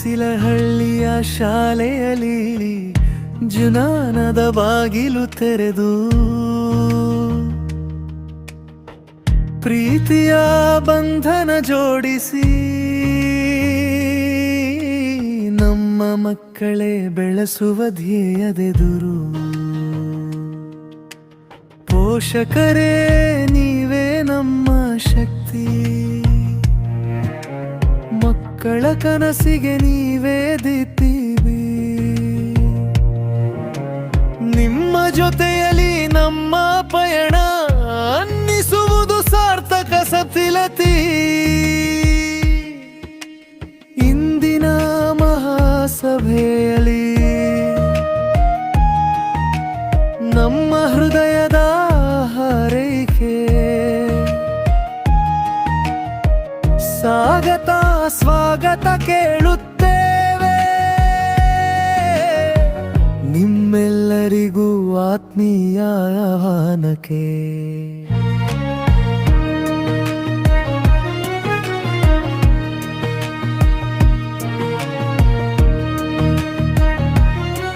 ಗುಡಿಸಿಲಹಳ್ಳಿಯ ಶಾಲೆಯಲ್ಲಿ ಜುನಾನದ ಬಾಗಿಲು ತೆರೆದು ಪ್ರೀತಿಯ ಬಂಧನ ಜೋಡಿಸಿ ನಮ್ಮ ಮಕ್ಕಳೇ ಬೆಳೆಸುವ ಧ್ಯೇಯದೆದುರು ಪೋಷಕರೇ ನೀವೇ ನಮ್ಮ ಶಕ್ತಿ, ಮಕ್ಕಳ ಕನಸಿಗೆ ನೀವೇ ದಿದ್ದೀವಿ. ನಿಮ್ಮ ಜೊತೆಯಲ್ಲಿ ನಮ್ಮ ಪಯಣ ಅನ್ನಿಸುವುದು ಸಾರ್ಥಕ ಸತಿಲತಿ. ಇಂದಿನ ಮಹಾಸಭೆಯಲ್ಲಿ ನಮ್ಮ ಹೃದಯದ ಹಾರೈಕೆ ಸ್ವಾಗತ ಕೇಳುತ್ತೇವೆ. ನಿಮ್ಮೆಲ್ಲರಿಗೂ ಆತ್ಮೀಯ ಆಹ್ವಾನಕ್ಕೆ